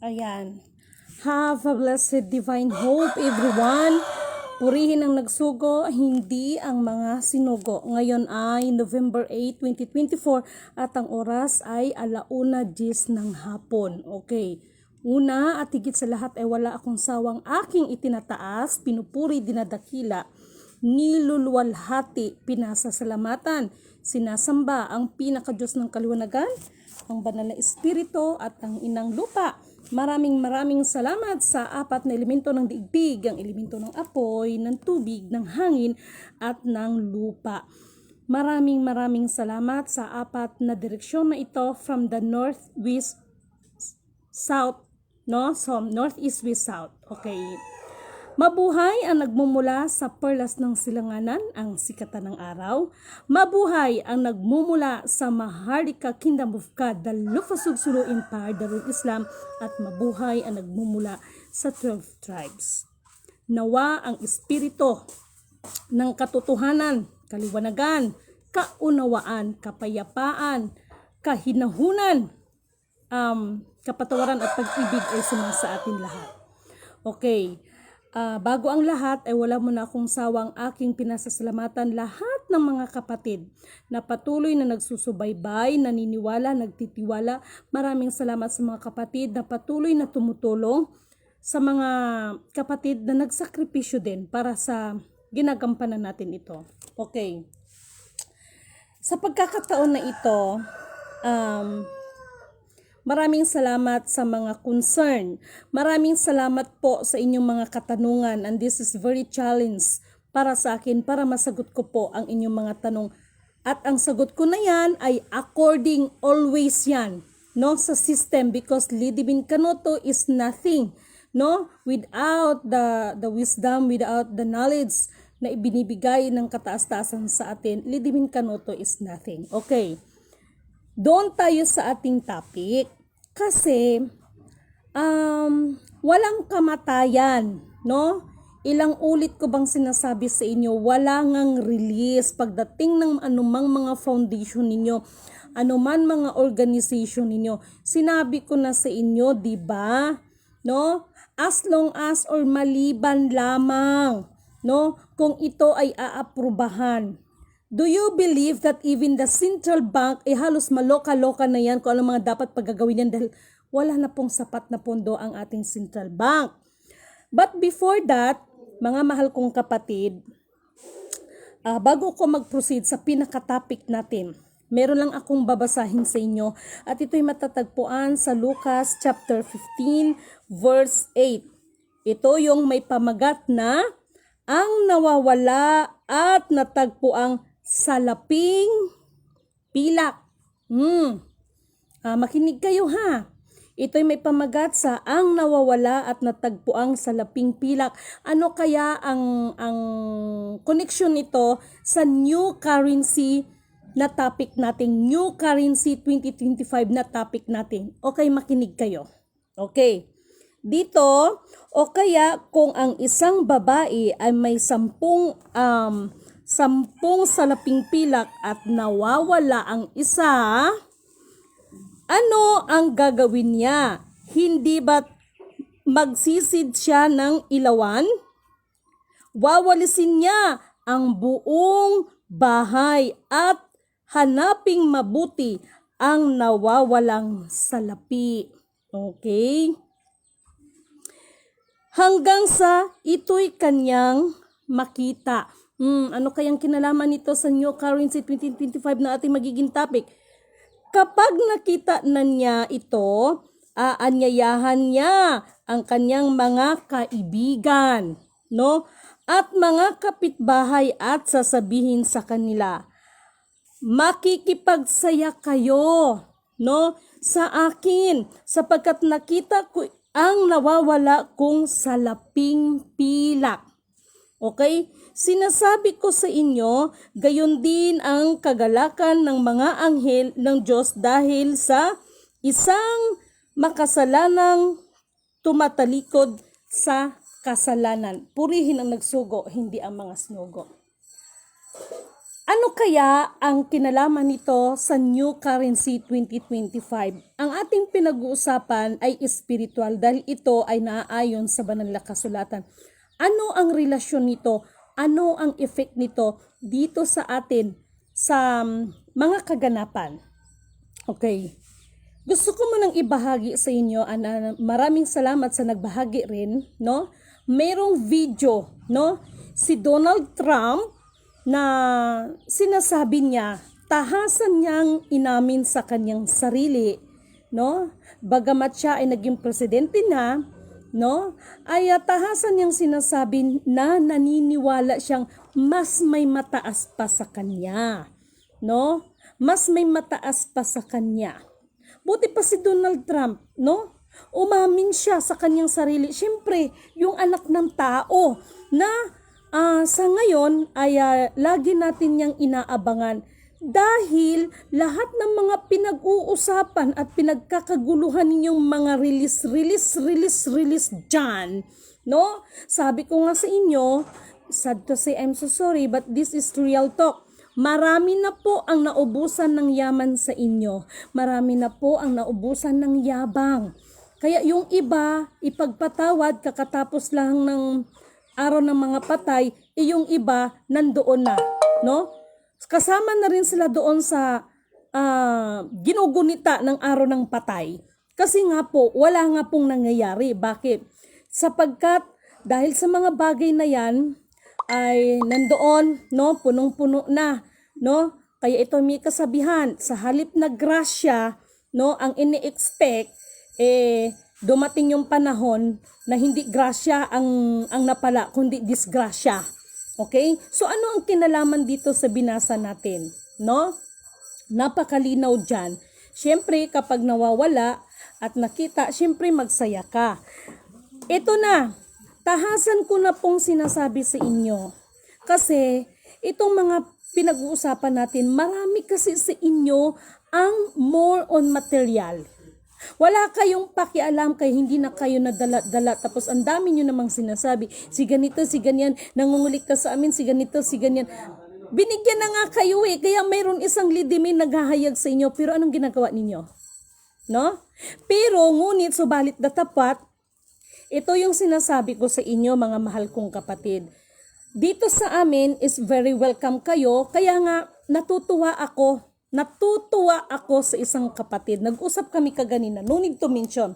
Ayan. Have a blessed divine hope, everyone. Purihin ang nagsugo, hindi ang mga sinugo. Ngayon ay November 8, 2024 at ang oras ay 1:10 ng hapon. Okay. Una at higit sa lahat ay wala akong sawang aking itinataas, pinupuri, dinadakila, niluluwalhati, pinasasalamatan, sinasamba ang pinakadiyos ng kaliwanagan, ang banal na espiritu at ang inang lupa. Maraming salamat sa apat na elemento ng daigdig, ang elemento ng apoy, ng tubig, ng hangin at ng lupa. Maraming salamat sa apat na direksyon na ito from the north, west, south, no? So, north, east, west, south. Okay. Mabuhay ang nagmumula sa perlas ng silanganan, ang sikatan ng araw. Mabuhay ang nagmumula sa Maharlika Kingdom of God, the Lufasugsulu Empire, Darul Islam, at mabuhay ang nagmumula sa 12 tribes. Nawa ang espiritu ng katotohanan, kaliwanagan, kaunawaan, kapayapaan, kahinahunan, kapatawaran at pag-ibig ay sumasa atin lahat. Okay. Bago ang lahat ay wala muna akong sawang aking pinasasalamatan lahat ng mga kapatid na patuloy na nagsusubaybay, naniniwala, nagtitiwala. Maraming salamat sa mga kapatid na patuloy na tumutulong, sa mga kapatid na nagsakripisyo din para sa ginagampanan natin ito. Okay. Sa pagkakataon na ito, maraming salamat sa mga concern. Maraming salamat po sa inyong mga katanungan, and this is very challenge para sa akin para masagot ko po ang inyong mga tanong. At ang sagot ko na yan ay according always yan, no, sa system, because Lidibin Kanoto is nothing, no, without the wisdom, without the knowledge na ibinibigay ng kataas-taasan sa atin. Lidibin Kanoto is nothing. Okay. Doon tayo sa ating topic kasi walang kamatayan, no? Ilang ulit ko bang sinasabi sa inyo, wala ngang release pagdating ng anumang mga foundation ninyo, anuman mga organization ninyo. Sinabi ko na sa inyo, 'di ba? No? As long as or maliban lamang, no, kung ito ay aaprubahan. Do you believe that even the central bank halos maloka-loka na yan kung ano mga dapat paggagawin yan dahil wala na pong sapat na pondo ang ating central bank. But before that, mga mahal kong kapatid, bago ko mag-proceed sa pinaka-topic natin, meron lang akong babasahin sa inyo at ito'y matatagpuan sa Lucas chapter 15 verse 8. Ito yung may pamagat na ang nawawala at natagpuang salaping pilak. Makinig kayo ha. Ito'y may pamagat sa ang nawawala at natagpuang salaping pilak. Ano kaya ang connection nito sa new currency na topic natin? New currency 2025 na topic natin. Okay, makinig kayo. Okay. Dito, o kaya kung ang isang babae ay may 10 salaping pilak at nawawala ang isa, ano ang gagawin niya? Hindi ba magsisid siya ng ilawan? Wawalisin niya ang buong bahay at hanaping mabuti ang nawawalang salapi. Okay? Hanggang sa ito'y kanyang makita. Ano kayang kinalaman nito sa New Currency 2025 na ating magiging topic? Kapag nakita na niya ito, aanyayahan niya ang kanyang mga kaibigan, no? At mga kapitbahay at sasabihin sa kanila, makikipagsaya kayo, no, sa akin sapagkat nakita ko ang nawawala kong salaping pilak. Okay? Sinasabi ko sa inyo, gayon din ang kagalakan ng mga anghel ng Diyos dahil sa isang makasalanang tumatalikod sa kasalanan. Purihin ang nagsugo, hindi ang mga sinugo. Ano kaya ang kinalaman nito sa New Currency 2025? Ang ating pinag-uusapan ay spiritual dahil ito ay naaayon sa banal na kasulatan. Ano ang relasyon nito? Ano ang effect nito dito sa atin sa mga kaganapan? Okay. Gusto ko munang ibahagi sa inyo, maraming salamat sa nagbahagi rin, no? Merong video, no? Si Donald Trump na sinasabi niya, tahasan niyang inamin sa kanyang sarili, no? Bagamat siya ay naging presidente na, no? Ay tahasan niyang sinasabi na naniniwala siyang mas may mataas pa sa kanya, no? Mas may mataas pa sa kanya. Buti pa si Donald Trump, no? Umamin siya sa kanyang sarili. Siyempre, yung anak ng tao na sa ngayon ay lagi natin niyang inaabangan dahil lahat ng mga pinag-uusapan at pinagkakaguluhan ninyong mga release dyan, no? Sabi ko nga sa inyo, sad to say I'm so sorry but this is real talk. Marami na po ang naubusan ng yaman sa inyo. Marami na po ang naubusan ng yabang. Kaya yung iba, ipagpatawad kakatapos lang ng araw ng mga patay, yung iba nandoon na, no? Kasama na rin sila doon sa ginugunita ng araw ng patay. Kasi nga po, wala nga pong nangyayari. Bakit? Sapagkat dahil sa mga bagay na yan, ay nandoon, no? Punong-puno na, no? Kaya ito may kasabihan, sa halip na grasya, no? Ang ini-expect, dumating yung panahon na hindi grasya ang napala, kundi disgrasya. Okay? So ano ang kinalaman dito sa binasa natin? No? Napakalinaw dyan. Siyempre, kapag nawawala at nakita, siyempre magsaya ka. Ito na, tahasan ko na pong sinasabi sa inyo. Kasi, itong mga pinag-uusapan natin, marami kasi sa inyo ang more on material. Wala kayong pakialam kay hindi na kayo nadala-dala tapos ang dami nyo namang sinasabi, si ganito, si ganyan, nangungulik ka sa amin, si ganito, si ganyan. Binigyan na nga kayo kaya mayroon isang lidimin naghahayag sa inyo, pero anong ginagawa ninyo? No? Pero ngunit subalit datapat, ito yung sinasabi ko sa inyo mga mahal kong kapatid. Dito sa amin is very welcome kayo, kaya nga natutuwa ako sa isang kapatid. Nag-usap kami kaganina, no need to mention.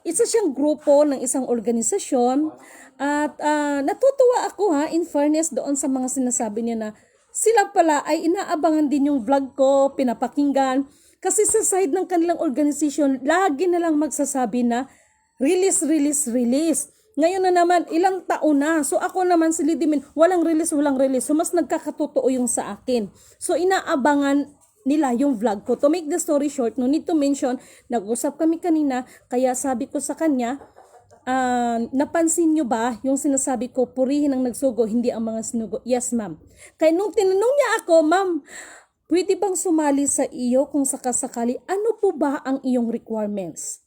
Isa siyang grupo ng isang organisasyon at natutuwa ako in fairness doon sa mga sinasabi niya na sila pala ay inaabangan din yung vlog ko, pinapakinggan. Kasi sa side ng kanilang organisasyon, lagi na lang magsasabi na release. Ngayon na naman, ilang taon na. So ako naman si Lidimin, walang release. So mas nagkakatotoo yung sa akin. So inaabangan nila yung vlog ko. To make the story short, no need to mention, nag-usap kami kanina, kaya sabi ko sa kanya, napansin nyo ba yung sinasabi ko, purihin ang nagsugo, hindi ang mga sinugo? Yes, ma'am. Kaya nung tinanong niya ako, ma'am, pwede bang sumali sa iyo kung sakasakali, ano po ba ang iyong requirements?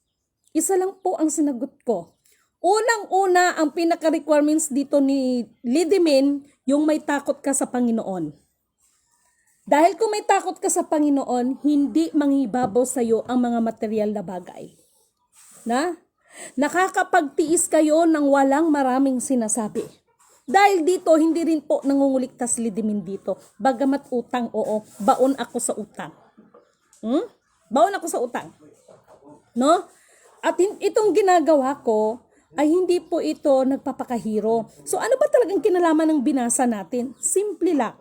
Isa lang po ang sinagot ko. Unang-una, ang pinaka-requirements dito ni Lidimin, yung may takot ka sa Panginoon. Dahil kung may takot ka sa Panginoon, hindi manghibabaw sa iyo ang mga material na bagay. Nakakapagtiis kayo ng walang maraming sinasabi. Dahil dito, hindi rin po nangunguliktas Lidimin dito. Bagamat utang, oo, baon ako sa utang. Baon ako sa utang. No? At itong ginagawa ko, ay hindi po ito nagpapakahiro. So ano ba talagang kinalaman ng binasa natin? Simple lang.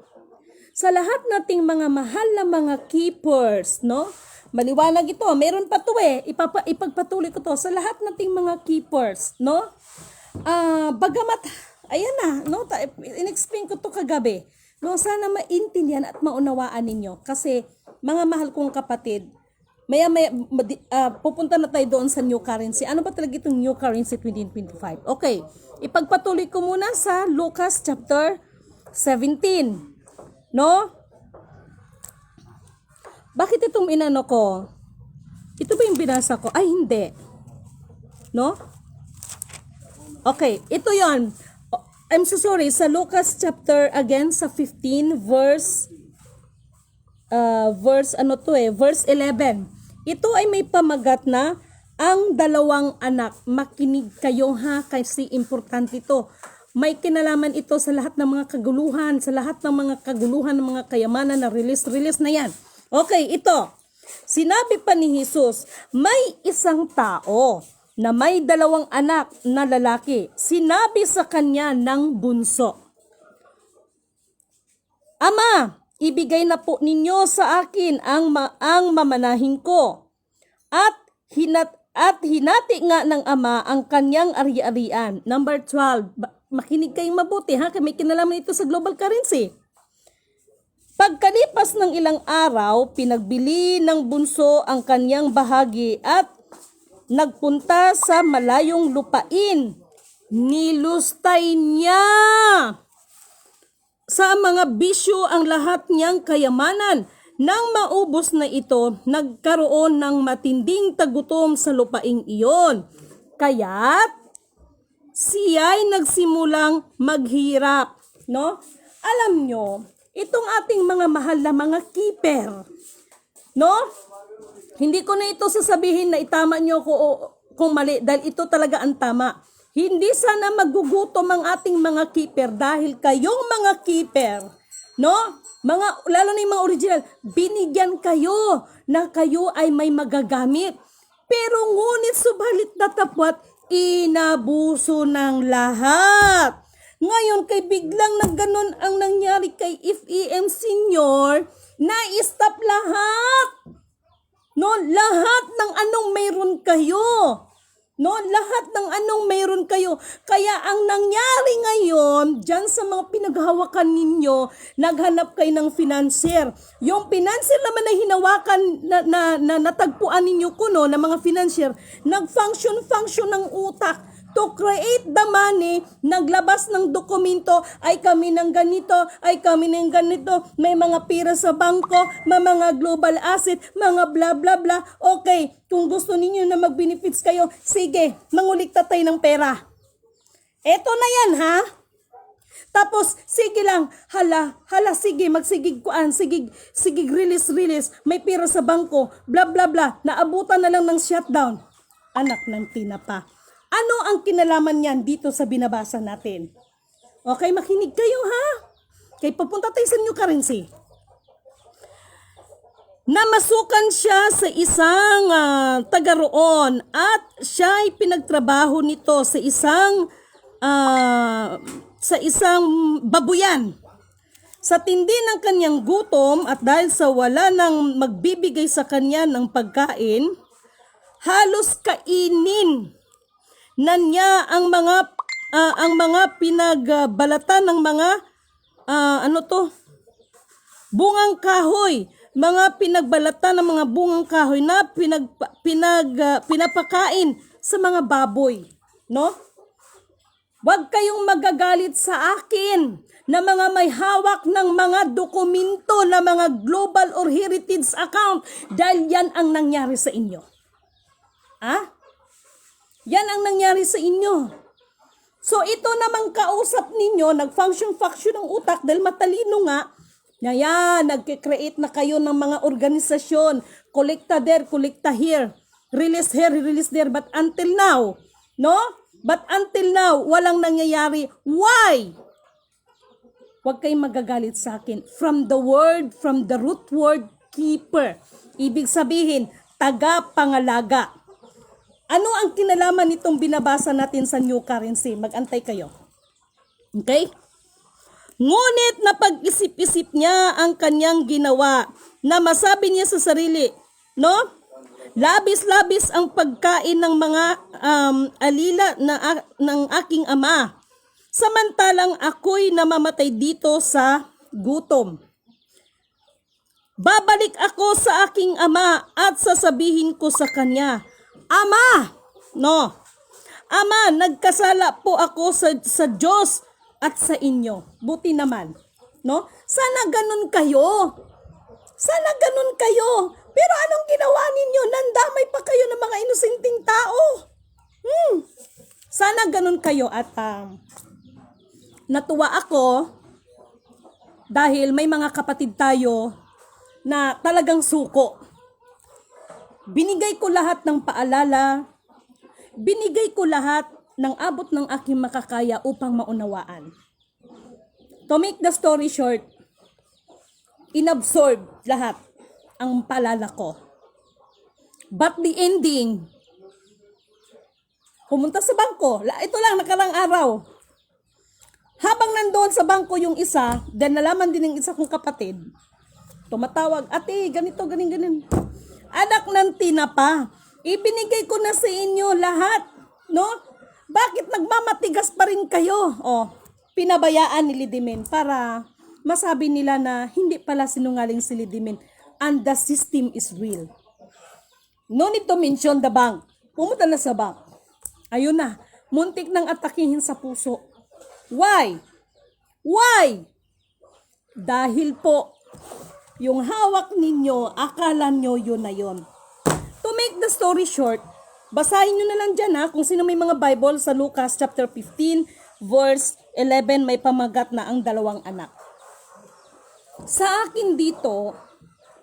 Sa lahat nating mga mahal na mga keepers, no? Maliwanag ito, meron pa to ipagpatuloy ko to sa lahat nating mga keepers, no? Bagamat, ayan na, no? In-explain ko to kagabi. No, sana maintindihan at maunawaan ninyo. Kasi, mga mahal kong kapatid, pupunta na tayo doon sa new currency. Ano ba talaga itong new currency 2025? Okay, ipagpatuloy ko muna sa Lucas chapter 17. No? Bakit itong inano ko? Ito ba yung binasa ko? Ay, hindi. No? Okay, ito yon. I'm so sorry. Sa Lucas chapter, again, sa 15 verse verse 11. Ito ay may pamagat na ang dalawang anak. Makinig kayo ha, kasi importante ito. May kinalaman ito sa lahat ng mga kaguluhan, sa lahat ng mga kaguluhan ng mga kayamanan na release na yan. Okay, ito. Sinabi pa ni Jesus, may isang tao na may dalawang anak na lalaki. Sinabi sa kanya ng bunso, Ama, ibigay na po ninyo sa akin ang mamanahin ko. At hinati nga ng ama ang kanyang ari-arian. Number 12. Makinig kayong mabuti ha, may kinalaman ito sa global currency. Pagkalipas ng ilang araw, pinagbili ng bunso ang kanyang bahagi at nagpunta sa malayong lupain. Nilustay niya sa mga bisyo ang lahat niyang kayamanan. Nang maubos na ito, nagkaroon ng matinding tagutom sa lupaing iyon. Kaya't siya'y nagsimulang maghirap. No? Alam nyo, itong ating mga mahal na mga keeper, no? Hindi ko na ito sasabihin na itama nyo kung mali, dahil ito talaga ang tama. Hindi sana magugutom ang ating mga keeper dahil kayong mga keeper, no? Lalo na yung mga original, binigyan kayo na kayo ay may magagamit. Pero ngunit subalit natapwat, inabuso ng lahat. Ngayon, kay biglang na ganun ang nangyari kay FEM Senior, na-stop lahat. No, lahat ng anong mayroon kayo. No, lahat ng anong mayroon kayo. Kaya ang nangyari ngayon, dyan sa mga pinaghahawakan ninyo, naghanap kayo ng financier. Yung financier naman na hinawakan, na natagpuan ninyo kuno, na mga financier, nag-function ng utak. To create the money, naglabas ng dokumento, ay kami ng ganito, ay kami ng ganito, may mga pira sa bangko, may mga global asset, mga bla bla bla. Okay, kung gusto ninyo na mag-benefits kayo, sige, mangulikta tayo ng pera. Eto na yan ha. Tapos, sige lang, sige, magsigig kuan, sige, release, may pira sa bangko, bla bla bla, naabutan na lang ng shutdown. Anak ng tinapa. Ano ang kinalaman niyan dito sa binabasa natin? Okay, makinig kayo ha. Okay, papunta tayo sa new currency. Namasukan siya sa isang taga roon at siya ay pinagtrabaho nito sa isang babuyan. Sa tindi ng kanyang gutom at dahil sa wala nang magbibigay sa kanya ng pagkain, halos kainin na niya ang mga pinagbalatan ng mga bungang kahoy, mga pinagbalatan ng mga bungang kahoy na pinapakain sa mga baboy, no? Huwag kayong magagalit sa akin na mga may hawak ng mga dokumento na mga global or heritage account dahil yan ang nangyari sa inyo. Yan ang nangyari sa inyo. So ito namang kausap ninyo, nag-function ng utak dahil matalino nga, na yan, nag-create na kayo ng mga organisasyon, kolekta there, kolekta here, release here, release there, but until now, no? But until now, walang nangyayari. Why? Huwag kayong magagalit sa akin. From the root word, keeper. Ibig sabihin, taga-pangalaga. Ano ang kinalaman nitong binabasa natin sa new currency? Mag-antay kayo. Okay? Ngunit napag-isip-isip niya ang kanyang ginawa na masabi niya sa sarili, no? Labis-labis ang pagkain ng mga alila ng aking ama. Samantalang ako'y namamatay dito sa gutom. Babalik ako sa aking ama at sasabihin ko sa kanya, Ama, no. Ama, nagkasala po ako sa Diyos at sa inyo. Buti naman, no? Sana ganun kayo. Pero anong ginawa ninyo? Nandamay pa kayo ng mga inosenteng tao. Sana ganun kayo at natuwa ako dahil may mga kapatid tayo na talagang suko. Binigay ko lahat ng paalala, binigay ko lahat ng abot ng aking makakaya upang maunawaan. To make the story short, inabsorb lahat ang paalala ko. But the ending, pumunta sa bangko. Ito lang, nakarang araw. Habang nandoon sa bangko yung isa, then nalaman din ng isa kong kapatid, tumatawag, ate, ganito, ganin. Anak ng tinapa, ibinigay ko na sa inyo lahat, no? Bakit nagmamatigas pa rin kayo? Pinabayaan ni Lidimen para masabi nila na hindi pala sinungaling si Lidimen and the system is real. No need to mention the bank. Pumunta na sa bank. Ayun na, muntik nang atakihin sa puso. Why? Why? Dahil po, yung hawak ninyo, akala nyo yun na yun. To make the story short, basahin nyo na lang dyan kung sino may mga Bible sa Lucas chapter 15, verse 11, may pamagat na ang dalawang anak. Sa akin dito,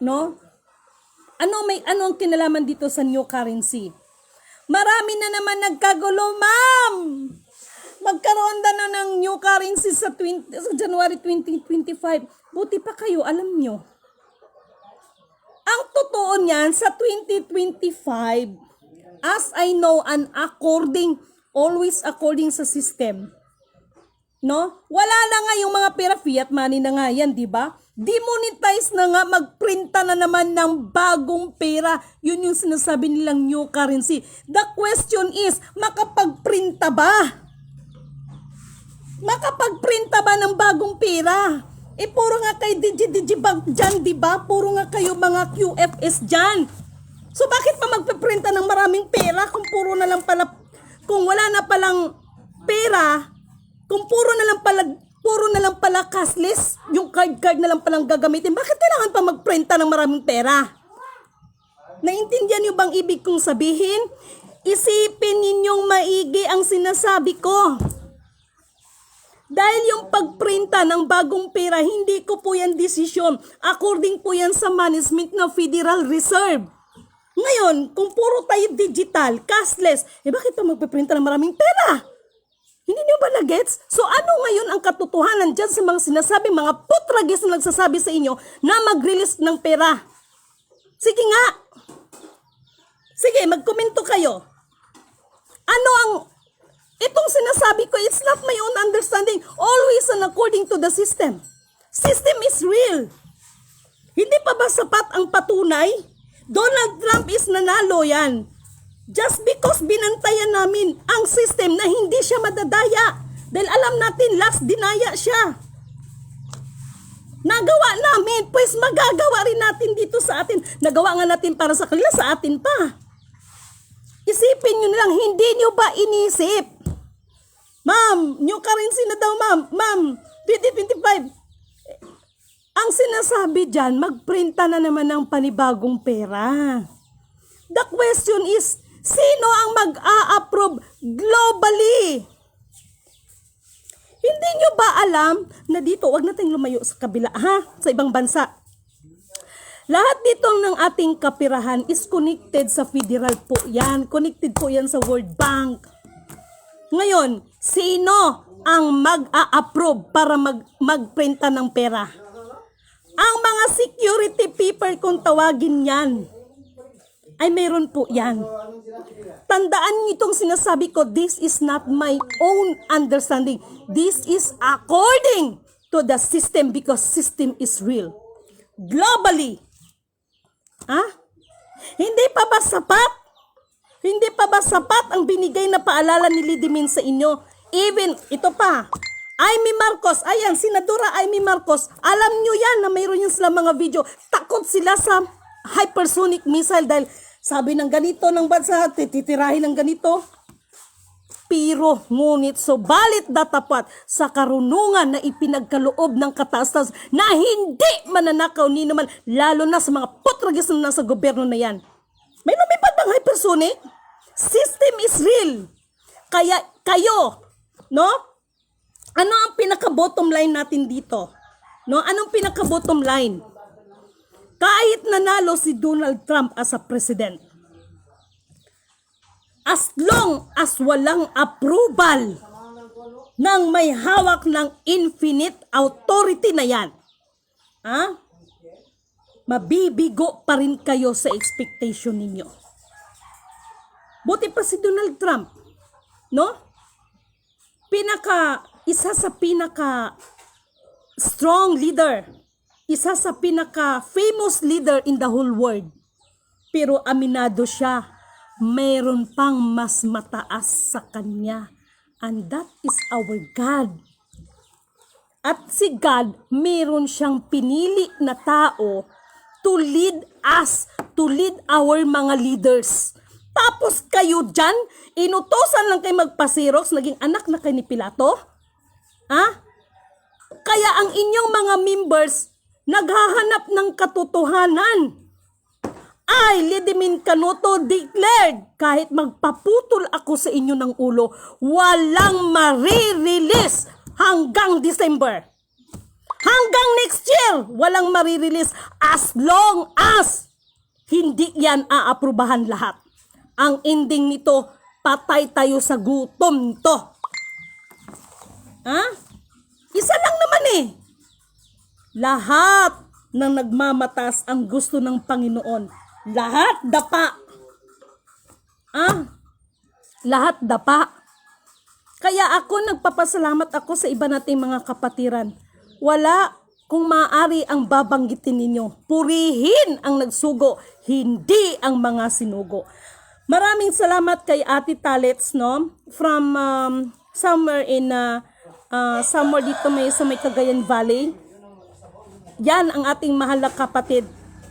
no? Ano ang kinalaman dito sa new currency? Marami na naman nagkagulo, ma'am! Magkaroon na ng new currency sa January 2025. Buti pa kayo, alam nyo. Ang totoo niyan, sa 2025, as I know and always according sa system, no? Wala na nga yung mga pera, fiat money na nga yan, di ba? Demonetize na nga, magprinta na naman ng bagong pera. Yun yung sinasabi nilang new currency. The question is, makapagprinta ba? Makapagprinta ba ng bagong pera? Puro nga kayo digibank dyan, di ba? Puro nga kayo mga QFS dyan. So bakit pa magpiprinta ng maraming pera kung puro na lang pala, kung wala na palang pera, kung puro na lang pala cashless, yung card na lang palang gagamitin, bakit kailangan pa magprinta ng maraming pera? Naintindihan niyo bang ibig kong sabihin? Isipin ninyong maigi ang sinasabi ko. Dahil yung pagprinta ng bagong pera, hindi ko po yan desisyon. According po yan sa management ng Federal Reserve. Ngayon, kung puro tayo digital, cashless, bakit pa magpiprinta ng maraming pera? Hindi niyo ba na-gets? So ano ngayon ang katotohanan dyan sa mga sinasabi, mga putragis na nagsasabi sa inyo na mag-release ng pera? Sige nga. Sige, magkomento kayo. Ano ang itong sinasabi ko, it's not my own understanding. Always and according to the system. System is real. Hindi pa ba sapat ang patunay? Donald Trump is nanalo yan. Just because binantayan namin ang system na hindi siya madadaya. Dahil alam natin, last dinaya siya. Nagawa namin, pues magagawa rin natin dito sa atin. Nagawa nga natin para sa kanila, sa atin pa. Isipin nyo lang, hindi nyo ba inisip? Ma'am, new currency na daw, ma'am, 2025. Ang sinasabi dyan, magprinta na naman ng panibagong pera. The question is, sino ang mag-a-approve globally? Hindi nyo ba alam na dito, wag natin lumayo sa kabila, sa ibang bansa. Lahat dito ng ating kapirahan is connected sa federal po yan. Connected po yan sa World Bank. Ngayon, sino ang mag-a-approve para magprinta ng pera? Ang mga security people kung tawagin yan, ay mayroon po yan. Tandaan niyo itong sinasabi ko, this is not my own understanding. This is according to the system because system is real. Globally. Hindi pa ba sapat? Hindi pa ba sapat ang binigay na paalala ni Lidimen sa inyo? Even, ito pa, Amy Marcos, ayan, Senadora Amy Marcos, alam nyo yan na mayroon yung sila mga video. Takot sila sa hypersonic missile dahil sabi ng ganito ng bansa, titirahin ng ganito. Pero, ngunit, subalit datapat sa karunungan na ipinagkaloob ng kataas na hindi mananakaw ni naman, lalo na sa mga putragis na nasa gobyerno na yan. May lumipad bang hypersonic? System is real. Kaya, kayo, no? Ano ang pinaka-bottom line natin dito? No? Anong pinaka-bottom line? Kahit nanalo si Donald Trump as a president, as long as walang approval ng may hawak ng infinite authority na yan, mabibigo pa rin kayo sa expectation ninyo. Buti pa si Donald Trump, no? Isa sa pinaka strong leader, isa sa pinaka famous leader in the whole world. Pero aminado siya, mayroon pang mas mataas sa kanya. And that is our God. At si God, mayroon siyang pinili na tao to lead us, to lead our mga leaders. Tapos kayo dyan, inutosan lang kayo magpasirox, naging anak na kayo ni Pilato? Kaya ang inyong mga members, naghahanap ng katotohanan. Lidimin Canuto declared, kahit magpaputol ako sa inyo ng ulo, walang marirelease hanggang December. Hanggang next year, walang marirelease as long as hindi yan aaprubahan lahat. Ang ending nito, patay tayo sa gutom to. Isa lang naman Lahat ng nagmamatas ang gusto ng Panginoon. Lahat dapa. Lahat dapa. Kaya ako nagpapasalamat ako sa iba nating mga kapatiran. Wala kung maaari ang babanggitin ninyo. Purihin ang nagsugo, hindi ang mga sinugo. Maraming salamat kay Ate Talets, no? From somewhere dito sa may Cagayan Valley. Yan ang ating mahal na kapatid.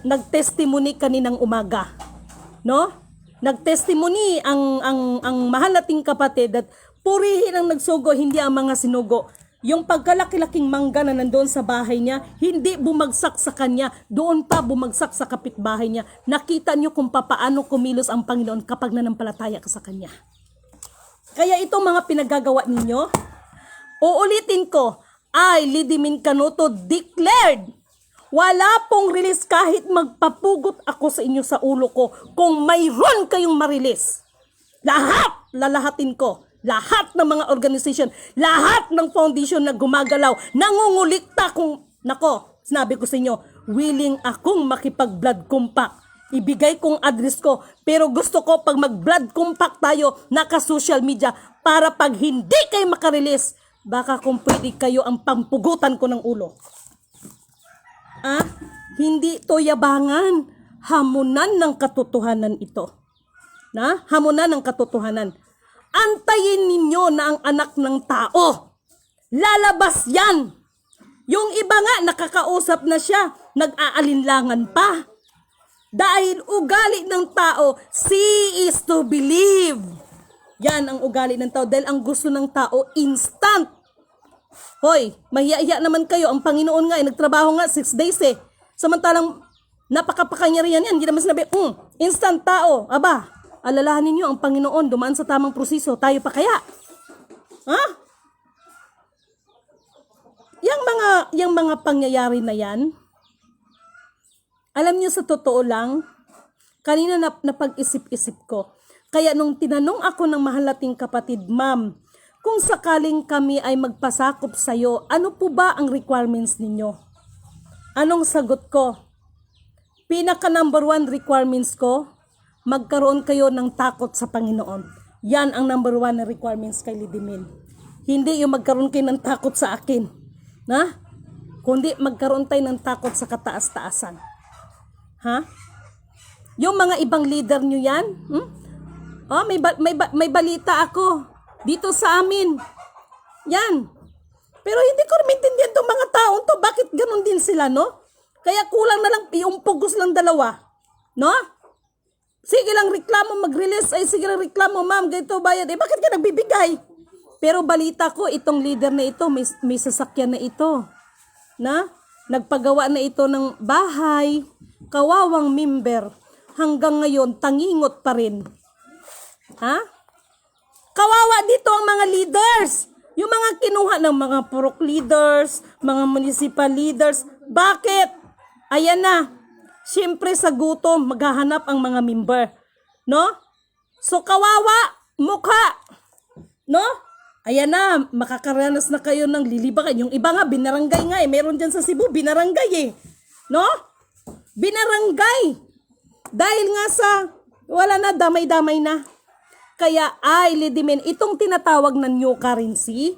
Nagtestimony kaninang umaga, no? Nagtestimony ang mahal nating kapatid at purihin ang nagsugo, hindi ang mga sinugo. Yung pagkalaki-laking mangga na nandoon sa bahay niya, hindi bumagsak sa kanya, doon pa bumagsak sa kapitbahay niya. Nakita niyo kung paano kumilos ang Panginoon kapag nanampalataya ka sa kanya. Kaya itong mga pinagagawa ninyo, uulitin ko, Lidimin Canuto declared, wala pong release kahit magpapugot ako sa inyo sa ulo ko. Kung mayroon kayong marilis, lahat lalahatin ko. Lahat ng mga organization, lahat ng foundation na gumagalaw, nangungulikta kung, sinabi ko sa inyo, willing akong makipag-blood compact. Ibigay kong address ko, pero gusto ko pag mag-blood compact tayo, naka-social media, para pag hindi kayo makarelease, baka kung pwede kayo ang pampugutan ko ng ulo. Hindi to yabangan, hamunan ng katotohanan ito. Hamunan ng katotohanan. Antayin ninyo na ang anak ng tao. Lalabas yan. Yung iba nga, nakakausap na siya, nag-aalinlangan pa. Dahil ugali ng tao, see is to believe. Yan ang ugali ng tao. Dahil ang gusto ng tao, instant. Hoy, mahiya-hiya naman kayo. Ang Panginoon nga, nagtrabaho nga 6 days Samantalang, napakapakangyarihan yan. Hindi naman sinabi, instant tao. Aba, alalahanin niyo ang Panginoon dumaan sa tamang proseso. Tayo pa kaya? Yang mga pangyayari na yan, alam niyo sa totoo lang, kanina napag-isip-isip ko. Kaya nung tinanong ako ng mahal nating kapatid, Ma'am, kung sakaling kami ay magpasakop sa'yo, ano po ba ang requirements ninyo? Anong sagot ko? Pinaka number 1 requirements ko, magkaroon kayo ng takot sa Panginoon. Yan ang number 1 na requirements kay Lidimin. Hindi yung magkaroon kayo ng takot sa akin. Kundi magkaroon tayo ng takot sa kataas-taasan. Yung mga ibang leader nyo yan, may balita ako dito sa amin. Yan. Pero hindi ko maintindihan itong mga taong to. Bakit ganun din sila, no? Kaya kulang na lang, yung pugos lang dalawa. No? Sige lang reklamo, mag-release. Sige lang reklamo, ma'am, ganito bayad. Bakit ka nagbibigay? Pero balita ko, itong leader na ito, may sasakyan na ito. Nagpagawa na ito ng bahay, kawawang member. Hanggang ngayon, tangingot pa rin. Kawawa dito ang mga leaders. Yung mga kinuha ng mga purok leaders, mga municipal leaders. Bakit? Ayan na. Siyempre sa gutom, maghahanap ang mga member. No? So, kawawa, mukha. No? Ayan na, makakaranas na kayo ng lilibakan. Yung iba nga, binarangay nga eh. Meron dyan sa Cebu, binarangay eh. No? Binarangay. Dahil nga sa, wala na, damay-damay na. Kaya, Lidimen, itong tinatawag na new currency,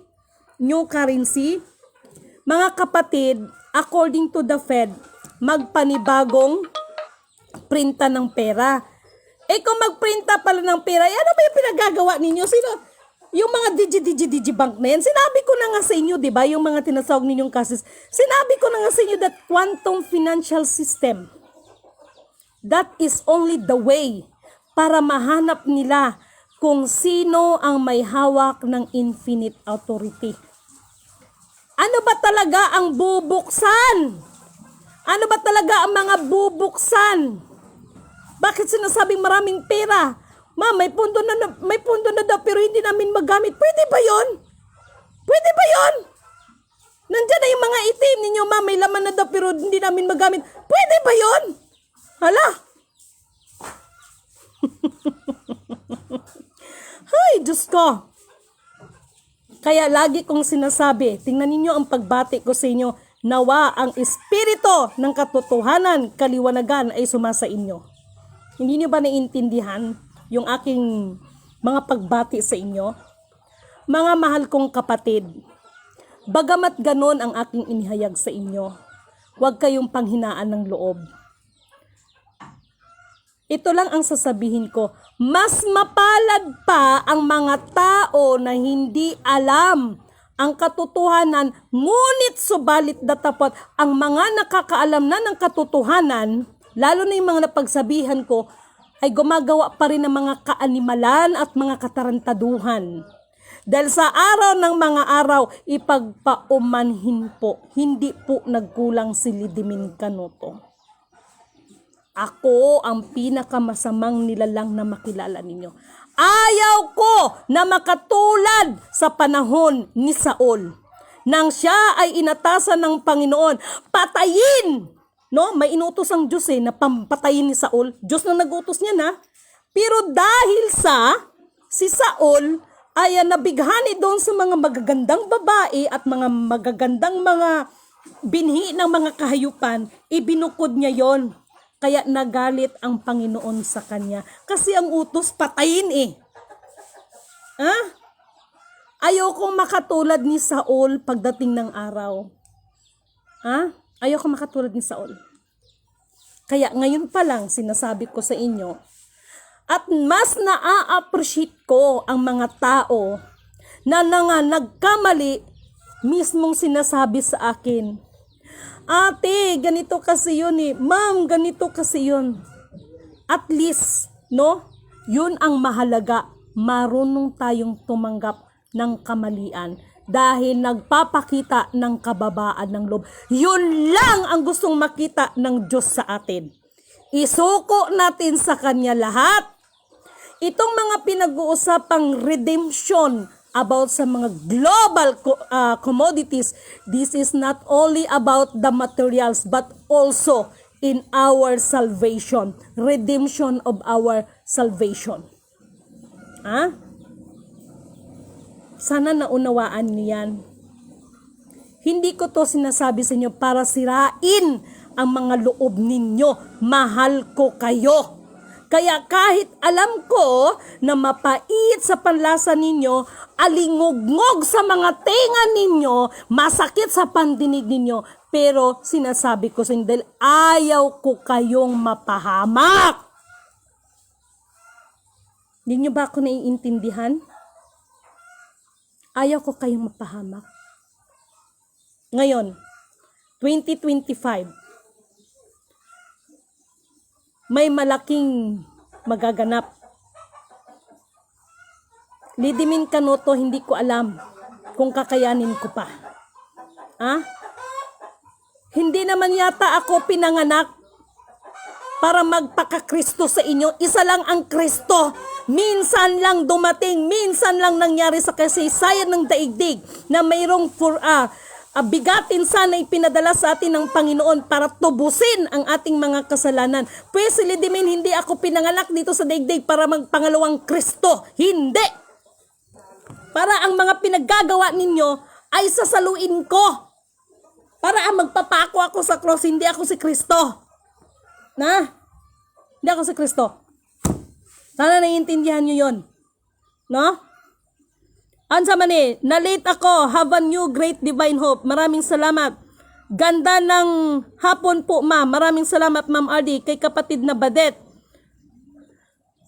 mga kapatid, according to the Fed, magpanibagong printa ng pera. Kung magprinta pala ng pera, ano ba yung pinagagawa ninyo? Sino? Yung mga digibank na yan, sinabi ko na nga sa inyo, di ba? Yung mga tinasawag ninyong cases, sinabi ko na nga sa inyo that quantum financial system, that is only the way para mahanap nila kung sino ang may hawak ng infinite authority. Ano ba talaga ang bubuksan? Ano ba talaga ang mga bubuksan? Bakit sinasabing maraming pera? Ma, may pundo na daw pero hindi namin magamit. Pwede ba yon? Pwede ba yon? Nandiyan na yung mga itim ninyo, ma, may laman na daw pero hindi namin magamit. Pwede ba yon? Hala? Ay, Diyos ko. Kaya lagi kong sinasabi, tingnan ninyo ang pagbati ko sa inyo, nawa ang espiritu ng katotohanan, kaliwanagan ay sumasa inyo. Hindi niyo ba naiintindihan yung aking mga pagbati sa inyo? Mga mahal kong kapatid, bagamat ganon ang aking inihayag sa inyo, huwag kayong panghinaan ng loob. Ito lang ang sasabihin ko, mas mapalad pa ang mga tao na hindi alam ang katotohanan, ngunit subalit datapot ang mga nakakaalam na ng katotohanan, lalo na yung mga napagsabihan ko, ay gumagawa pa rin ng mga kaanimalan at mga katarantaduhan. Dahil sa araw ng mga araw, ipagpaumanhin po, hindi po nagkulang si Lidimin Canoto. Ako ang pinakamasamang nilalang na makilala ninyo. Ayaw ko na makatulad sa panahon ni Saul. Nang siya ay inatasan ng Panginoon, patayin! No, may inutos ang Diyos na pampatayin ni Saul. Diyos na nagutos niya na. Pero dahil si Saul ay nabighani doon sa mga magagandang babae at mga magagandang mga binhi ng mga kahayupan, ibinukod niya yon. Kaya nagalit ang Panginoon sa kanya. Kasi ang utos patayin Ayokong makatulad ni Saul pagdating ng araw. Ayokong makatulad ni Saul. Kaya ngayon pa lang sinasabi ko sa inyo, at mas naa-appreciate ko ang mga tao na nagkamali mismong sinasabi sa akin, ate, ganito kasi yun ma'am, ganito kasi yun. At least, no, yun ang mahalaga, marunong tayong tumanggap ng kamalian dahil nagpapakita ng kababaan ng loob. Yun lang ang gustong makita ng Diyos sa atin. Isuko natin sa Kanya lahat. Itong mga pinag-uusapang redemption about sa mga global commodities, this is not only about the materials but also in our salvation, redemption of our salvation. Sana naunawaan niyo yan. Hindi ko to sinasabi sa inyo para sirain ang mga loob ninyo. Mahal ko kayo. Kaya kahit alam ko na mapait sa panlasa ninyo, alingog-ngog sa mga tenga ninyo, masakit sa pandinig ninyo, pero sinasabi ko sa inyo dahil ayaw ko kayong mapahamak. Hindi nyo ba ako naiintindihan? Ayaw ko kayong mapahamak. Ngayon, 2025, may malaking magaganap. Lidimin Canoto, hindi ko alam kung kakayanin ko pa. Hindi naman yata ako pinanganak para magpaka-Kristo sa inyo. Isa lang ang Kristo. Minsan lang dumating, minsan lang nangyari sa kasaysayan ng daigdig na mayroong bigatin sana ipinadala sa atin ng Panginoon para tubusin ang ating mga kasalanan. Pues silidimin, hindi ako pinanganak dito sa daigdig para magpangalawang Kristo. Hindi! Para ang mga pinaggagawa ninyo ay sasaluin ko. Para ang magpapako ako sa cross, hindi ako si Kristo. Hindi ako si Kristo. Sana naiintindihan nyo yun. No? Ansa man na-late ako. Have a new great divine hope. Maraming salamat. Ganda ng hapon po, ma'am. Maraming salamat, Ma'am Ardy, kay kapatid na Badet.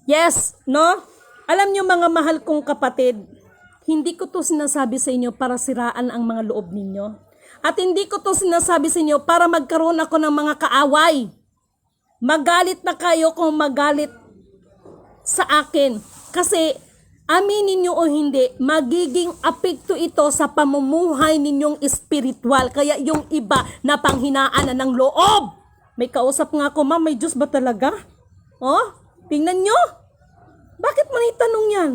Yes, no? Alam nyo mga mahal kong kapatid, hindi ko to sinasabi sa inyo para siraan ang mga loob ninyo. At hindi ko to sinasabi sa inyo para magkaroon ako ng mga kaaway. Magalit na kayo kung magalit sa akin. Kasi aminin nyo o hindi, magiging apekto ito sa pamumuhay ninyong espiritual. Kaya yung iba na panghinaan na ng loob. May kausap nga ako, ma'am, may Diyos ba talaga? Oh, tingnan nyo. Bakit man itanong yan?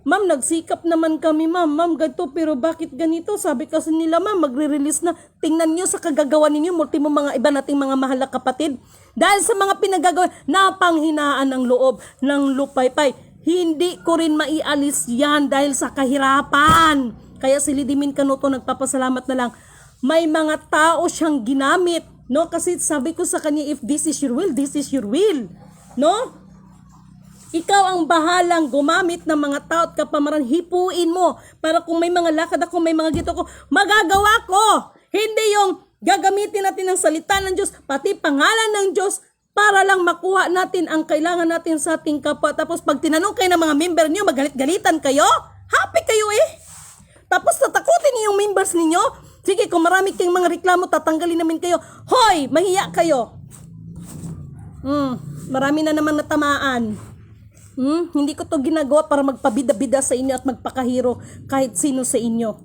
Ma'am, nagsikap naman kami, ma'am. Ma'am, ganito, pero bakit ganito? Sabi kasi nila, ma'am, magre-release na. Tingnan nyo sa kagagawa ninyo, multi mo mga iba nating mga mahal na kapatid. Dahil sa mga pinagagawa, napanghinaan ng loob, ng lupaypay. Hindi ko rin maialis yan dahil sa kahirapan. Kaya si Lidimin Canuto, nagpapasalamat na lang. May mga tao siyang ginamit. No? Kasi sabi ko sa kanya, if this is your will, this is your will. No? Ikaw ang bahalang gumamit ng mga tao at kapamaran, hipuin mo. Para kung may mga lakad ako, may mga gito ko, magagawa ko. Hindi yung gagamitin natin ang salita ng Diyos, pati pangalan ng Diyos, para lang makuha natin ang kailangan natin sa ating kapwa. Tapos pag tinanong kayo ng mga member niyo, magalit-galitan kayo, happy kayo eh. Tapos tatakutin niyo yung members ninyo. Sige, kung marami kayong mga reklamo, tatanggalin namin kayo. Hoy, mahiya kayo. Marami na naman natamaan. Hindi ko to ginagawa para magpabida-bida sa inyo at magpakahiro kahit sino sa inyo.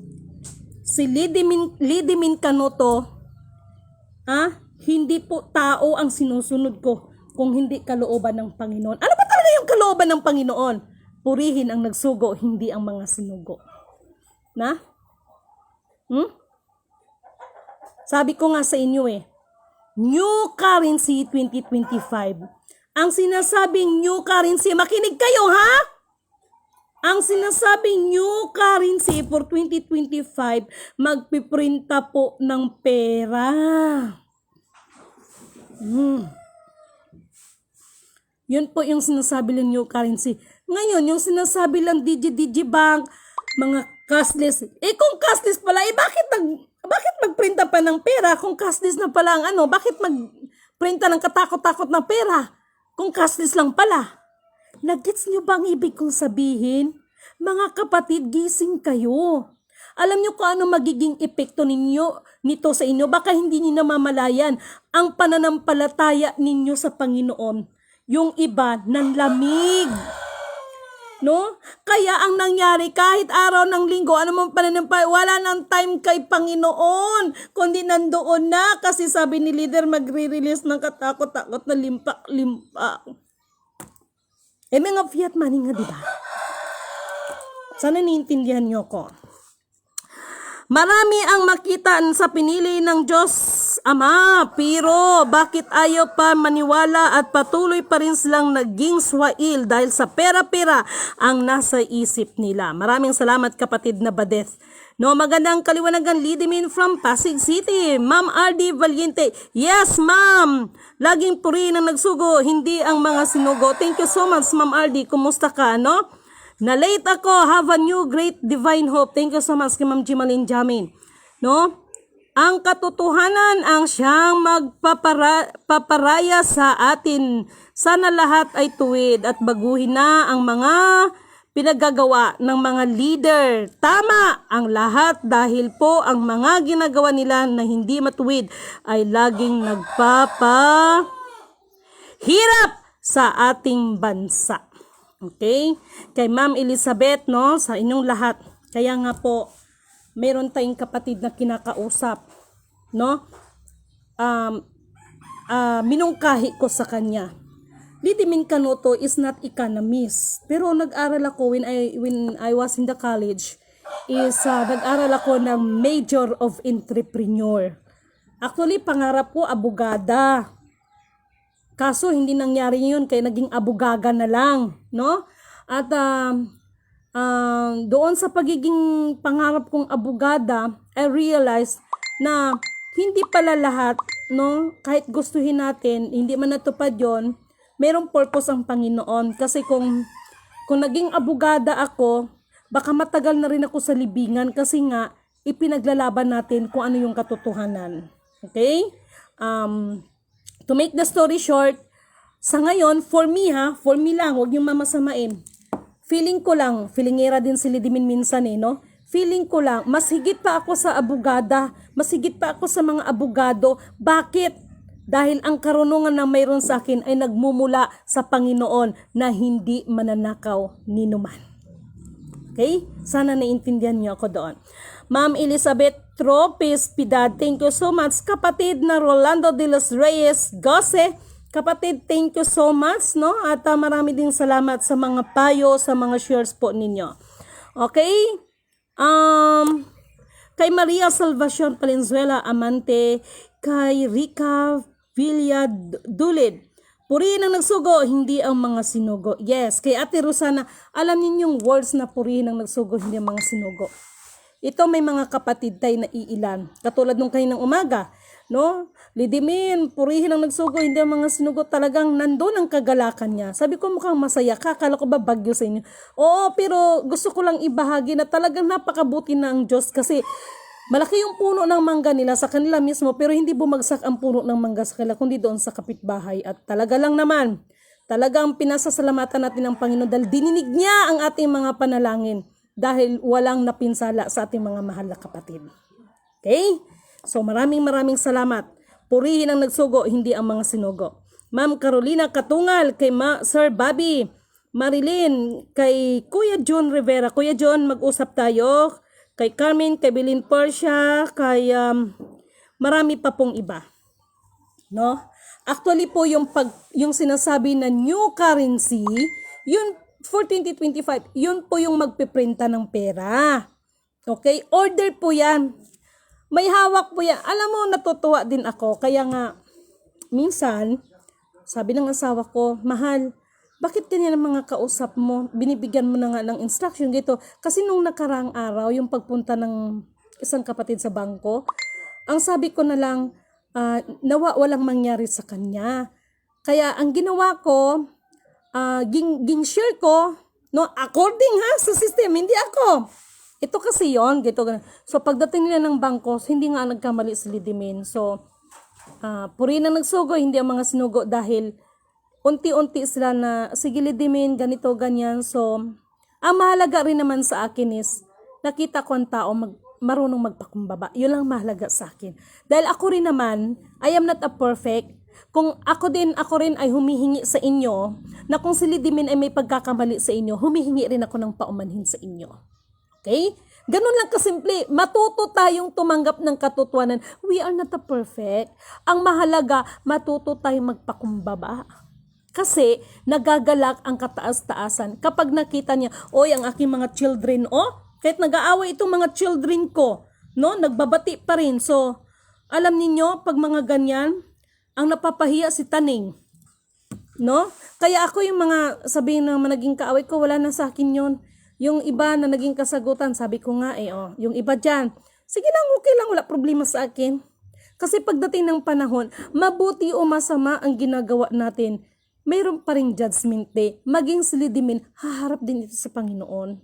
Si Lidimin Canuto, hindi po tao ang sinusunod ko kung hindi kalooban ng Panginoon. Ano ba talaga yung kalooban ng Panginoon? Purihin ang nagsugo, hindi ang mga sinugo. Na? Sabi ko nga sa inyo New Currency 2025. Ang sinasabing new currency, makinig kayo ha? Ang sinasabing new currency for 2025, magpiprinta po ng pera. Yun po yung sinasabi ng new currency. Ngayon, yung sinasabi lang Digibank, mga cashless. Kung cashless pala, bakit magprinta pa ng pera? Kung cashless na pala ang bakit magprinta ng katakot-takot na pera? Kung cashless lang pala. Nagets nyo ba ang ibig kong sabihin? Mga kapatid, gising kayo. Alam nyo kung ano magiging epekto nito sa inyo? Baka hindi nyo namamalayan ang pananampalataya ninyo sa Panginoon. Yung iba, nanlamig. No? Kaya ang nangyari, kahit araw ng linggo, ano mong pananampalataya, wala nang time kay Panginoon. Kundi nandoon na, kasi sabi ni leader, magre-release ng katakot-takot na limpak-limpak. Mga fiat money nga, diba? Sana niintindihan nyo ko. Marami ang makita sa pinili ng Diyos, Ama, pero bakit ayaw pa maniwala at patuloy pa rin silang naging swail dahil sa pera-pera ang nasa isip nila. Maraming salamat kapatid na Badeth. No, magandang kaliwanagan, Lidimin from Pasig City. Ma'am Ardy Valiente. Yes, ma'am. Laging purihin ang nagsugo, hindi ang mga sinugo. Thank you so much, Ma'am Ardy. Kumusta ka, no? Na-late ako. Have a new great divine hope. Thank you so much kay Ma'am Jimalyn Jamin. No? Ang katotohanan ang siyang magpaparaya sa atin. Sana lahat ay tuwid at baguhin na ang mga pinagagawa ng mga leader. Tama ang lahat dahil po ang mga ginagawa nila na hindi matuwid ay laging nagpapahirap sa ating bansa. Okay? Kay Ma'am Elizabeth, no, sa inyong lahat. Kaya nga po, meron tayong kapatid na kinakausap, no? Minungkahi ko sa kanya. Lidimin Canuto is not economist. Pero nag-aral ako when I was in the college. is nag-aral ako ng Major of Entrepreneur. Actually, pangarap ko abogada. Kaso hindi nangyari yun kaya naging abogaga na lang, no? At doon sa pagiging pangarap kong abogada, I realized na hindi pala lahat, no? Kahit gustuhin natin, hindi man natupad yon, merong purpose ang Panginoon. Kasi kung naging abogada ako, baka matagal na rin ako sa libingan kasi nga ipinaglalaban natin kung ano yung katotohanan. Okay? To make the story short, sa ngayon, for me lang, huwag niyong mamasamain. Feeling ko lang, feelingera din si Lidimin minsan no? Feeling ko lang, mas higit pa ako sa abogada, mas higit pa ako sa mga abogado. Bakit? Dahil ang karunungan na mayroon sa akin ay nagmumula sa Panginoon na hindi mananakaw ninuman. Okay? Sana naiintindihan niyo ako doon. Ma'am Elizabeth Tropis Pidad, thank you so much. Kapatid na Rolando de los Reyes Gose, kapatid, thank you so much, no? At marami ding salamat sa mga payo, sa mga shares po ninyo. Okay? Kay Maria Salvacion Valenzuela Amante, kay Rica Villa Dulid, purihin ang nagsugo, hindi ang mga sinugo. Yes, kay Ate Rosana, alam ninyong words na purihin ang nagsugo, hindi ang mga sinugo. Ito may mga kapatid tayo na iilan. Katulad nung kaninang umaga, no? Lidimin, purihin ang nagsugo, hindi ang mga sinugo. Talagang nandun ang kagalakan niya. Sabi ko mukhang masaya ka, akala ko ba bagyo sa inyo? Oo, pero gusto ko lang ibahagi na talagang napakabuti na ang Diyos kasi malaki yung puno ng mangga nila sa kanila mismo pero hindi bumagsak ang puno ng mangga sa kanila kundi doon sa kapitbahay. At talaga lang naman, talagang pinasasalamatan natin ang Panginoon dahil dininig niya ang ating mga panalangin dahil walang napinsala sa ating mga mahal na kapatid. Okay? So maraming salamat. Purihin ang nagsugo, hindi ang mga sinugo. Ma'am Carolina Katungal, kay Sir Bobby, Marilyn, kay Kuya John Rivera. Kuya John, mag-usap tayo. Kay Carmen, kay Bilin Portia, kay marami pa pong iba. No? Actually po yung sinasabi na new currency, yun for 2025, yun po yung magpiprinta ng pera. Okay? Order po yan. May hawak po yan. Alam mo, natutuwa din ako. Kaya nga, minsan, sabi ng asawa ko, mahal, bakit ganyan ang mga kausap mo? Binibigyan mo na nga ng instruction dito. Kasi nung nakaraang araw, yung pagpunta ng isang kapatid sa bangko, ang sabi ko na lang, nawa walang mangyari sa kanya. Kaya ang ginawa ko, share ko, no, according sa system, hindi ako. Ito kasi yon, gito. So pagdating nila ng bangko, hindi nga nagkamali si Lidimin. So purihin ang nagsugo, hindi ang mga sinugo dahil unti-unti sila na sige Lidimin, ganito, ganyan. So ang mahalaga rin naman sa akin is nakita ko ang tao marunong magpakumbaba. Yun lang mahalaga sa akin. Dahil ako rin naman, I am not a perfect. Kung ako rin ay humihingi sa inyo, na kung si Lidimin ay may pagkakamali sa inyo, humihingi rin ako ng paumanhin sa inyo. Okay? Ganun lang kasimple. Matuto tayong tumanggap ng katotohanan. We are not a perfect. Ang mahalaga, matuto tayong magpakumbaba. Kasi nagagalak ang kataas-taasan. Kapag nakita niya, oy, ang aking mga children, kahit nag-aaway itong mga children ko, no, nagbabati pa rin. So, alam niyo pag mga ganyan, ang napapahiya si Taning. No? Kaya ako yung mga sabihin ng naging kaaway ko, wala na sa akin yun. Yung iba na naging kasagutan, sabi ko nga yung iba dyan, sige lang, okay lang, wala problema sa akin. Kasi pagdating ng panahon, mabuti o masama ang ginagawa natin, mayroon pa ring judgment day. Maging si Lidimin, haharap din ito sa Panginoon.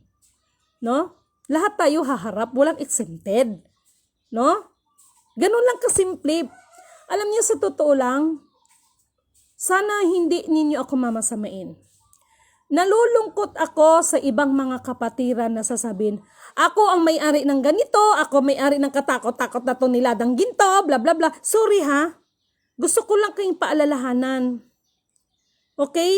No? Lahat tayo haharap, walang exempted. No? Ganun lang kasimple. Alam niyo sa totoo lang, sana hindi ninyo ako mamasamain. Nalulungkot ako sa ibang mga kapatiran na sasabihin, ako ang may-ari ng ganito, ako may-ari ng katakot-takot na to niladang ginto, bla bla bla. Sorry ha, gusto ko lang kayong paalalahanan. Okay?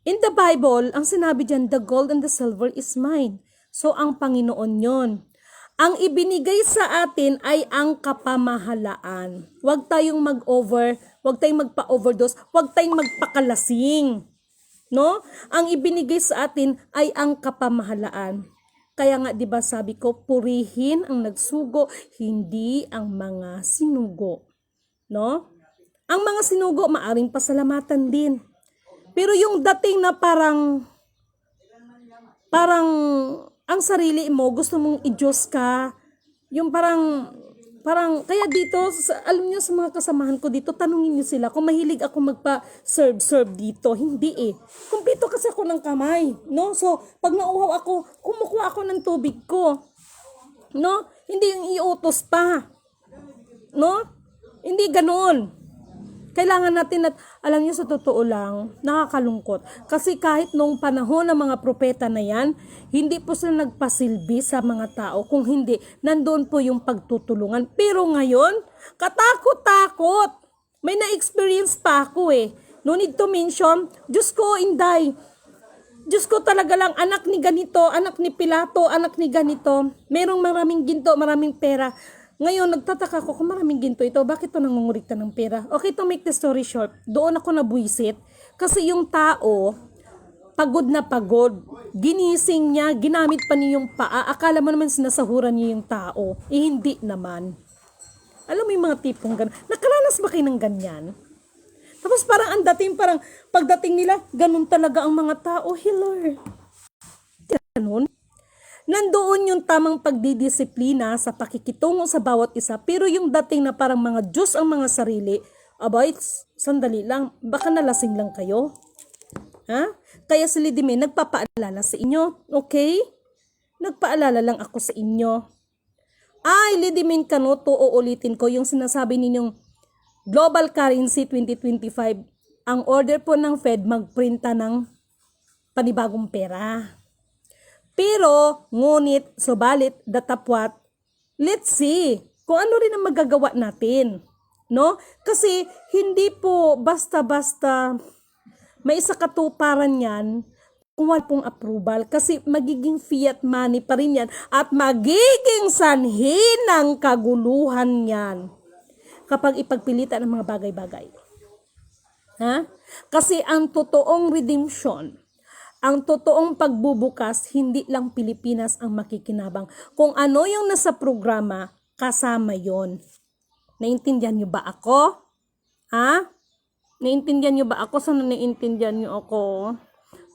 In the Bible, ang sinabi dyan, the gold and the silver is mine. So, ang Panginoon yon. Ang ibinigay sa atin ay ang kapamahalaan. Huwag tayong huwag tayong magpa-overdose, huwag tayong magpakalasing. No? Ang ibinigay sa atin ay ang kapamahalaan. Kaya nga 'di ba sabi ko, purihin ang nagsugo, hindi ang mga sinugo, no? Ang mga sinugo maaring pasalamatan din. Pero yung dating na parang ang sarili mo gusto mong i-Diyos ka, yung parang kaya dito alam niyo sa mga kasamahan ko dito, tanungin niyo sila kung mahilig ako magpa-serve dito. Hindi eh. Kumpleto kasi ako ng kamay, no? So, pag nauhaw ako, kumukuha ako ng tubig ko. No? Hindi yung iutos pa. No? Hindi ganoon. Kailangan natin at alam niyo sa totoo lang, nakakalungkot. Kasi kahit noong panahon ng mga propeta na yan, hindi po sila nagpasilbi sa mga tao. Kung hindi, nandoon po yung pagtutulungan. Pero ngayon, katakot-takot. May na-experience pa ako eh. No need to mention, Diyos ko, Inday. Diyos ko talaga lang, anak ni ganito, anak ni Pilato, anak ni ganito. Merong maraming ginto, maraming pera. Ngayon, nagtataka ko kung maraming ginto ito, bakit ito nangungurikta ng pera? Okay, to make the story short, doon ako nabuisit. Kasi yung tao, pagod na pagod. Ginising niya, ginamit pa niya yung paa. Akala mo naman sinasahuran niya yung tao. Eh, hindi naman. Alam mo yung mga tipong gano'n. Nakaranas ba kayo ng ganyan? Tapos parang ang dating, parang pagdating nila, ganun talaga ang mga tao. Healer. Ganun. Nandoon yung tamang pagdidisiplina sa pakikitungo sa bawat isa. Pero yung dating na parang mga Diyos ang mga sarili, abay, sandali lang, baka nalasing lang kayo. Ha? Kaya si Lidime, nagpapaalala sa inyo. Okay? Nagpaalala lang ako sa inyo. Ay, Lidime Canoto, uulitin ko yung sinasabi ninyong Global Currency 2025. Ang order po ng Fed, magprinta ng panibagong pera. Pero, ngunit, subalit, datapwat, let's see kung ano rin ang magagawa natin. No? Kasi, hindi po basta-basta may isa katuparan yan kung wala pong approval. Kasi, magiging fiat money pa rin yan at magiging sanhi ng kaguluhan yan kapag ipagpilitan ang mga bagay-bagay. Ha? Kasi, ang totoong redemption, ang totoong pagbubukas, hindi lang Pilipinas ang makikinabang. Kung ano yung nasa programa, kasama yon. Naintindihan nyo ba ako? Ha? Naintindihan nyo ba ako? Sana naintindihan nyo ako?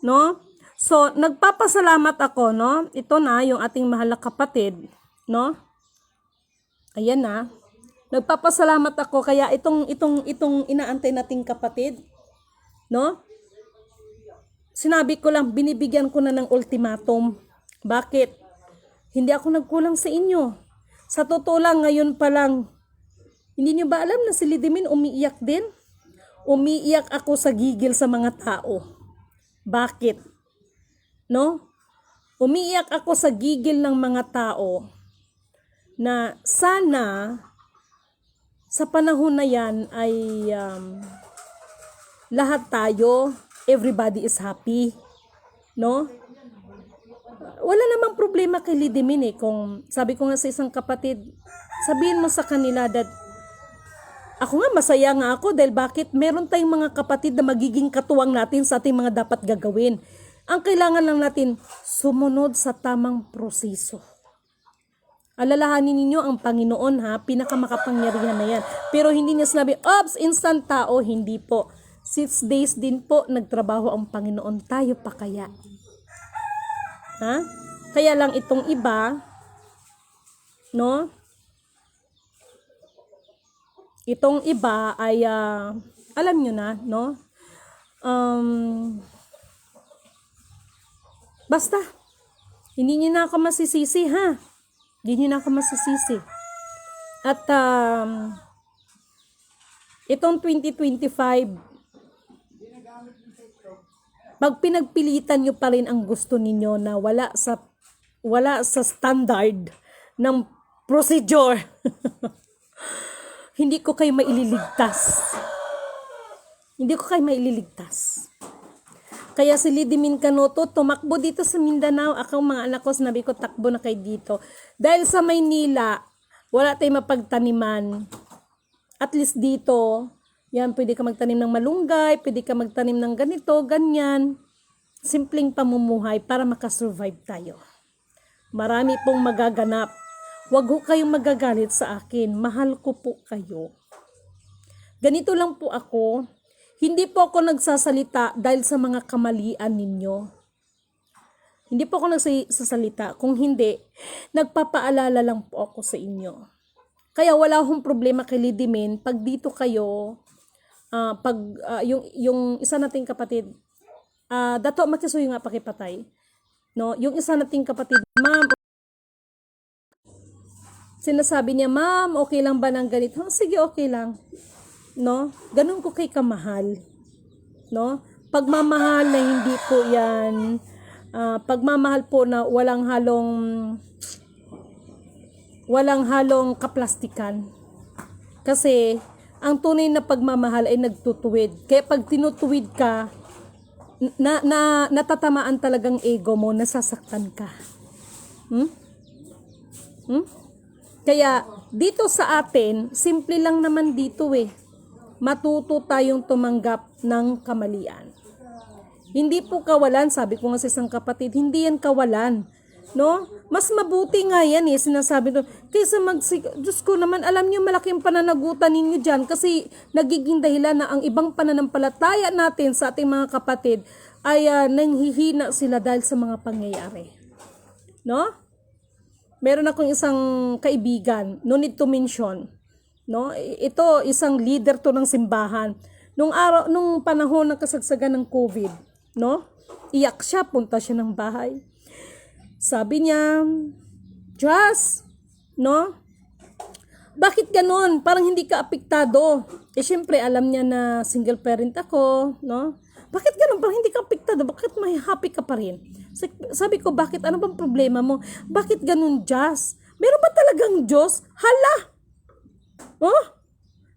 No? So, nagpapasalamat ako, no? Ito na, yung ating mahal na kapatid, no? Ayan na. Nagpapasalamat ako, kaya itong inaantay nating kapatid, no? Sinabi ko lang, binibigyan ko na ng ultimatum. Bakit? Hindi ako nagkulang sa inyo. Sa totoo lang, ngayon pa lang, hindi nyo ba alam na si Lidimin umiiyak din? Umiiyak ako sa gigil sa mga tao. Bakit? No? Umiiyak ako sa gigil ng mga tao na sana sa panahon na yan ay lahat tayo, everybody is happy, no? Wala namang problema kay Lidimin eh. Kung sabi ko nga sa isang kapatid, sabihin mo sa kanila that ako nga masaya nga ako dahil bakit meron tayong mga kapatid na magiging katuwang natin sa ating mga dapat gagawin. Ang kailangan lang natin sumunod sa tamang proseso. Alalahanin ninyo ang Panginoon ha, pinakamakapangyarihan na yan. Pero hindi niya sinabi, oops, instant tao, hindi po. 6 days din po nagtrabaho ang Panginoon, tayo pa kaya. Ha? Kaya lang itong iba, no? Itong iba ay, alam nyo na, no? Basta, hindi nyo na ako masisisi, ha? Hindi nyo na ako masisisi. At, itong 2025, pag pinagpilitan nyo pa rin ang gusto ninyo na wala sa standard ng procedure, hindi ko kayo maililigtas. Hindi ko kayo maililigtas. Kaya si Lidimin Canoto, tumakbo dito sa Mindanao. Ako, mga anak ko, sinabi ko, takbo na kayo dito. Dahil sa Maynila, wala tayong mapagtaniman. At least dito, yan, pwede ka magtanim ng malunggay, pwede ka magtanim ng ganito, ganyan. Simpleng pamumuhay para makasurvive tayo. Marami pong magaganap. Huwag ho kayong magagalit sa akin. Mahal ko po kayo. Ganito lang po ako. Hindi po ako nagsasalita dahil sa mga kamalian ninyo. Hindi po ako nagsasalita. Kung hindi, nagpapaalala lang po ako sa inyo. Kaya wala akong problema kay Lidimin pag dito kayo, yung isa nating kapatid, dato makisuyo nga pakipatay. No, yung isa nating kapatid, ma'am, sinasabi niya, ma'am, okay lang ba ng ganito? Sige, okay lang. No? Ganun ko kay kamahal. No? Pagmamahal na hindi po yan, pagmamahal po na walang halong kaplastikan. Kasi, ang tunay na pagmamahal ay nagtutuwid. Kaya pag tinutuwid ka, natatamaan talagang ego mo, nasasaktan ka. Kaya, dito sa atin, simple lang naman dito matuto tayong tumanggap ng kamalian. Hindi po kawalan, sabi ko nga sa isang kapatid, hindi yan kawalan. No? Mas mabuti nga yan sinasabi to. Kaysa Diyos ko naman, alam niyo malaking pananagutan ninyo dyan kasi nagiging dahilan na ang ibang pananampalataya natin sa ating mga kapatid ay nanghihina sila dahil sa mga pangyayari. No? Meron akong isang kaibigan, no need to mention. No? Ito, isang leader to ng simbahan. Nung panahon ng kasagsagan ng COVID, no? Iyak siya, punta siya ng bahay. Sabi niya, Just, no? Bakit ganon? Parang hindi ka apektado. Syempre, alam niya na single parent ako, no? Bakit ganon? Parang hindi ka apektado. Bakit may happy ka pa rin? Sabi ko, bakit? Ano bang problema mo? Bakit ganon, Just? Meron ba talagang Diyos? Hala! Oh?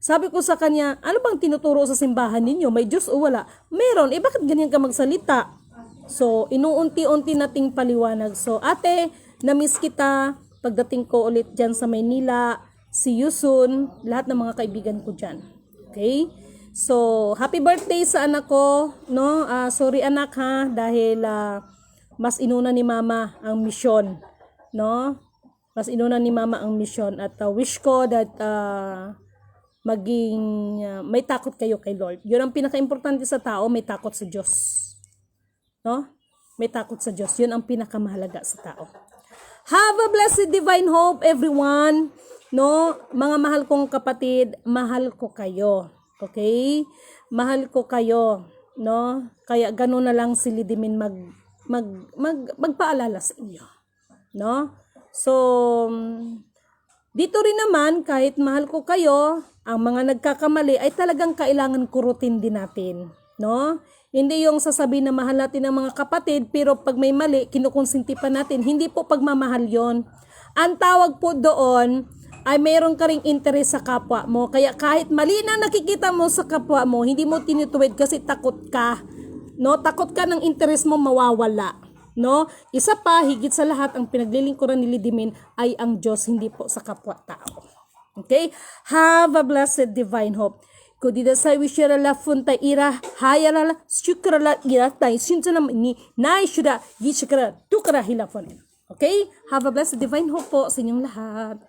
Sabi ko sa kanya, ano bang tinuturo sa simbahan ninyo? May Diyos o wala? Meron. Bakit ganyan ka magsalita? So, inuunti-unti nating paliwanag. So, ate, na-miss kita. Pagdating ko ulit dyan sa Maynila, see you soon. Lahat ng mga kaibigan ko dyan. Okay? So, happy birthday sa anak ko. No? Sorry anak ha, dahil mas inuna ni mama ang misyon. No? Mas inuna ni mama ang misyon. At wish ko that maging may takot kayo kay Lord. Yun ang pinaka-importante sa tao, may takot sa Diyos. No? May takot sa Diyos. Yun ang pinakamahalaga sa tao. Have a blessed divine hope, everyone. No? Mga mahal kong kapatid, mahal ko kayo. Okay? Mahal ko kayo. No? Kaya gano'n na lang si Lidimin magpaalala sa inyo. No? So, dito rin naman, kahit mahal ko kayo, ang mga nagkakamali ay talagang kailangan kurutin din natin. No? Hindi yung sasabihin na mahal natin ang mga kapatid, pero pag may mali, kinukonsinti pa natin. Hindi po pagmamahal yon. Ang tawag po doon ay mayroon ka ring interes sa kapwa mo. Kaya kahit mali na nakikita mo sa kapwa mo, hindi mo tinutuwid kasi takot ka. No? Takot ka ng interes mo mawawala. No? Isa pa, higit sa lahat, ang pinaglilingkuran ni Lidimin ay ang Diyos, hindi po sa kapwa-tao. Okay? Have a blessed divine hope. Kudida sa wishera la funta ira hayara la shukra la ira tai shintsana ni naishura yishkara tukara hilafon. Okay? Have a blessed divine hope po sa inyong lahat.